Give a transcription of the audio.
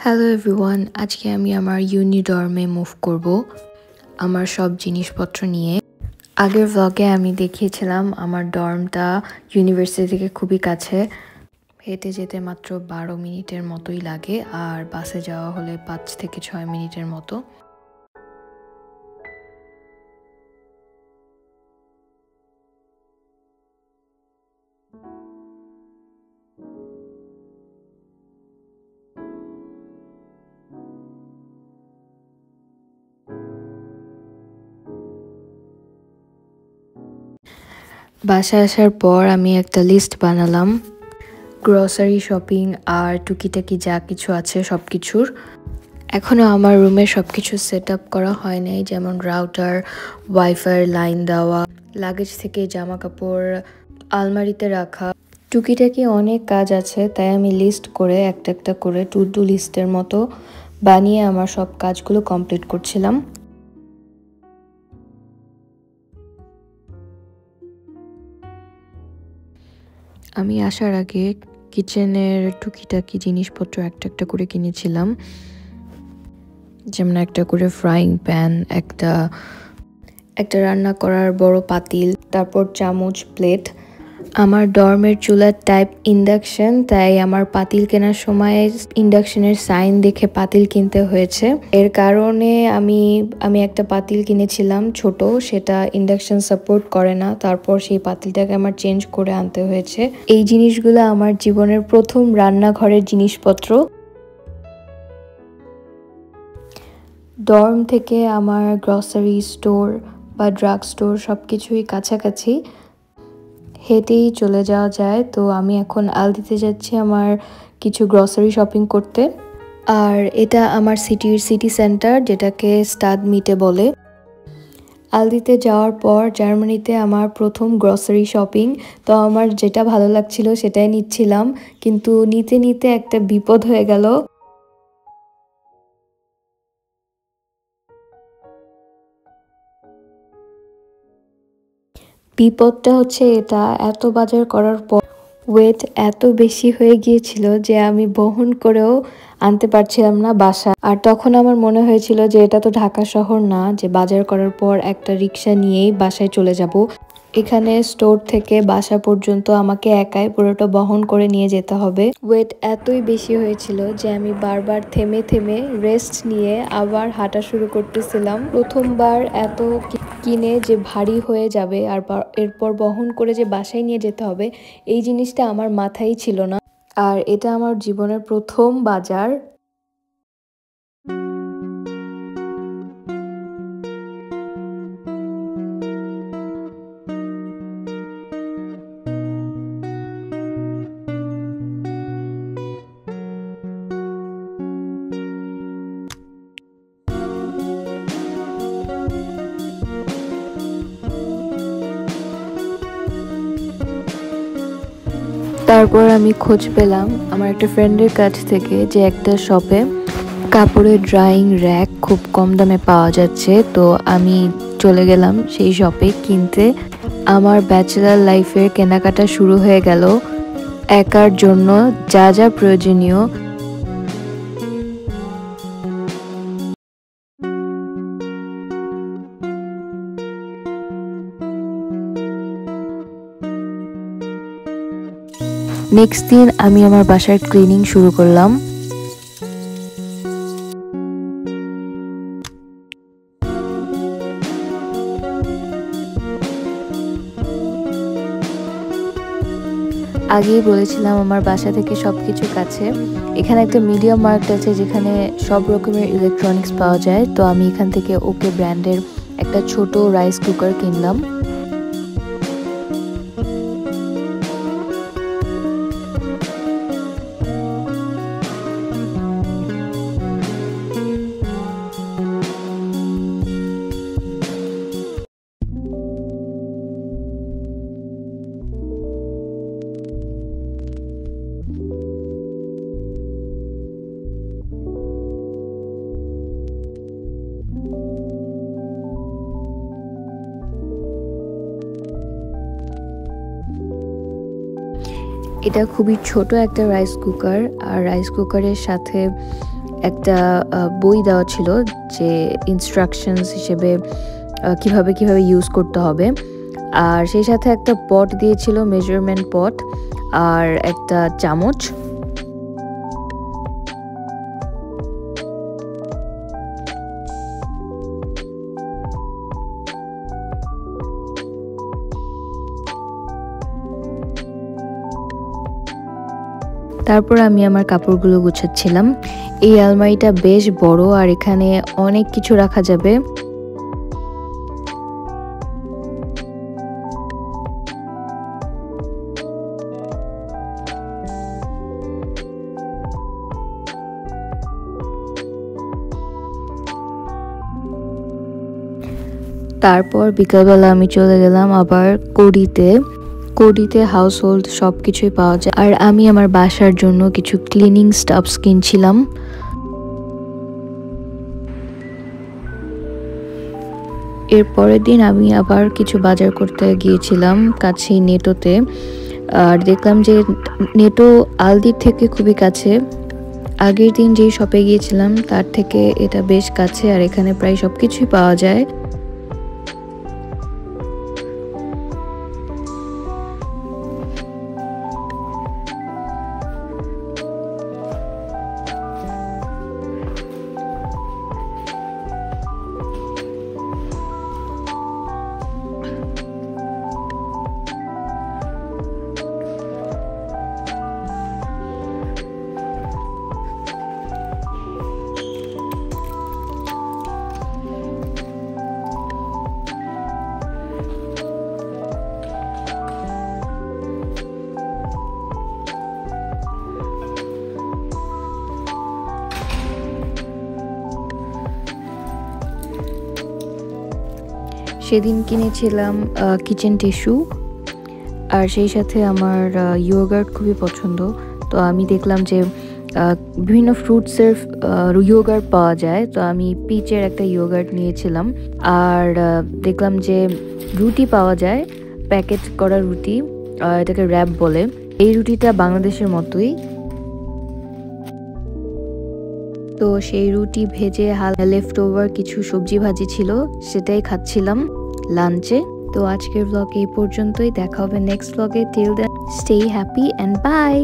Hello everyone, আজকে আমি আমার ইউনিডর্মে মুভ করব আমার সব জিনিসপত্র নিয়ে। আগের ভ্লগে আমি দেখিয়েছিলাম আমার ডর্মটা ইউনিভার্সিটি থেকে খুবই কাছে, হেঁটে যেতে মাত্র 12 মিনিটের মতোই লাগে, আর বাসে যাওয়া হলে 5 থেকে 6 মিনিটের মতো। বাসায় আসার পর আমি একটা লিস্ট বানালাম গ্রসারি শপিং আর টুকিটাকি যা কিছু আছে সব কিছুর। এখনও আমার রুমে সব কিছু সেট আপ করা হয় নাই, যেমন রাউটার, ওয়াইফাই লাইন দেওয়া, লাগেজ থেকে জামা কাপড় আলমারিতে রাখা, টুকিটাকি অনেক কাজ আছে। তাই আমি লিস্ট করে একটা একটা করে টু ডু লিস্টের মতো বানিয়ে আমার সব কাজগুলো কমপ্লিট করছিলাম। আমি আসার আগে কিচেনের টুকিটাকি জিনিসপত্র একটা একটা করে কিনেছিলাম, যেমন একটা করে ফ্রাইং প্যান, একটা রান্না করার বড় পাতিল, তারপর চামচ, প্লেট। আমার ডর্মের চুলার টাইপ ইন্ডাকশন, তাই আমার পাতিল কেনার সময় ইন্ডাকশনের সাইন দেখে পাতিল কিনতে হয়েছে। এর কারণে আমি একটা পাতিল কিনেছিলাম ছোট, সেটা ইন্ডাকশন সাপোর্ট করে না। তারপর সেই পাতিলটাকে আমার চেঞ্জ করে আনতে হয়েছে। এই জিনিসগুলো আমার জীবনের প্রথম রান্নাঘরের জিনিসপত্র। ডর্ম থেকে আমার গ্রসারি স্টোর বা ড্রাগ স্টোর সব কিছুই কাছাকাছি, হেঁটেই চলে যাওয়া যায়। তো আমি এখন আলদিতে যাচ্ছি আমার কিছু গ্রসারি শপিং করতে। আর এটা আমার সিটি সেন্টার, যেটাকে স্টাড মিটে বলে। আলদিতে যাওয়ার পর জার্মানিতে আমার প্রথম গ্রসারি শপিং। তো আমার যেটা ভালো লাগছিল সেটাই নিচ্ছিলাম, কিন্তু নিতে নিতে একটা বিপদ হয়ে গেল। বিপদটা হচ্ছে এটা, এত বাজার করার পর ওয়েট এত বেশি হয়ে গিয়েছিল যে আমি বহন করেও আনতে পারছিলাম না বাসা। আর তখন আমার মনে হয়েছিল যে এটা তো ঢাকা শহর না, যে বাজার করার পর একটা রিক্সা নিয়েই বাসায় চলে যাব। এখানে স্টোর থেকে বাসা পর্যন্ত আমাকে একাই পুরোটা বহন করে নিয়ে যেতে হবে। ওয়েট এতই বেশি হয়েছিল যে আমি বারবার থেমে থেমে রেস্ট নিয়ে আবার হাঁটা শুরু করতেছিলাম। প্রথমবার এত কিনে যে ভারী হয়ে যাবে আর এরপর বহন করে যে বাসায় নিয়ে যেতে হবে, এই জিনিসটা আমার মাথায় ছিল না। আর এটা আমার জীবনের প্রথম বাজার। তারপর আমি খোঁজ পেলাম আমার একটা ফ্রেন্ডের কাছ থেকে যে একটা শপে কাপড়ের ড্রাইং র্যাক খুব কম দামে পাওয়া যাচ্ছে। তো আমি চলে গেলাম সেই শপে কিনতে। আমার ব্যাচেলার লাইফের কেনাকাটা শুরু হয়ে গেল। একার জন্য যা যা প্রয়োজনীয় নেক্সট দিন আমি আমার বাসার ক্লিনিং শুরু করলাম। আগেই বলেছিলাম আমার বাসা থেকে সবকিছু কাছে। এখানে একটা মিডিয়া মার্কেট আছে যেখানে সব রকমের ইলেকট্রনিক্স পাওয়া যায়। তো আমি এখান থেকে ওকে ব্র্যান্ডের একটা ছোট রাইস কুকার কিনলাম। এটা খুবই ছোট একটা রাইস কুকার, আর রাইস কুকারের সাথে একটা বই দেওয়া ছিল যে ইনস্ট্রাকশনস হিসেবে কিভাবে কিভাবে ইউজ করতে হবে। আর সেই সাথে একটা পট দিয়েছিল, মেজারমেন্ট পট, আর একটা চামচ। তারপর আমি আমার কাপড়গুলো গুছাচ্ছিলাম। এই আলমারিটা বেশ বড় আর এখানে অনেক কিছু রাখা যাবে। তারপর বিকালবেলা আমি চলে গেলাম আবার কোডিতে হাউস হোল্ড সব কিছুই পাওয়া যায়। আর আমি আমার বাসার জন্য কিছু ক্লিনিং স্টাফস কিনছিলাম। এর পরের দিন আমি আবার কিছু বাজার করতে গিয়েছিলাম কাছেই নেটোতে। আর দেখলাম যে নেটো আলদির থেকে খুবই কাছে। আগের দিন যেই শপে গিয়েছিলাম তার থেকে এটা বেশ কাছে, আর এখানে প্রায় সব কিছুই পাওয়া যায়। সেদিন কিনেছিলাম কিচেন টিস্যু, আর সেই সাথে আমার ইয়োগার্ট খুবই পছন্দ। তো আমি দেখলাম যে বিভিন্ন ফ্রুটসের ইয়োগার্ট পাওয়া যায়, তো আমি পিচের একটা ইয়োগার্ট নিয়েছিলাম। আর দেখলাম যে রুটি পাওয়া যায়, প্যাকেট করা রুটি, এটাকে র্যাপ বলে। এই রুটিটা বাংলাদেশের মতোই। তো সেই রুটি ভেজে লেফট ওভার কিছু সবজি ভাজি ছিল, সেটাই খাচ্ছিলাম লাঞ্চে। তো আজকের ব্লগ এই পর্যন্তই, দেখা হবে নেক্সট ব্লগে। Till then stay happy and by.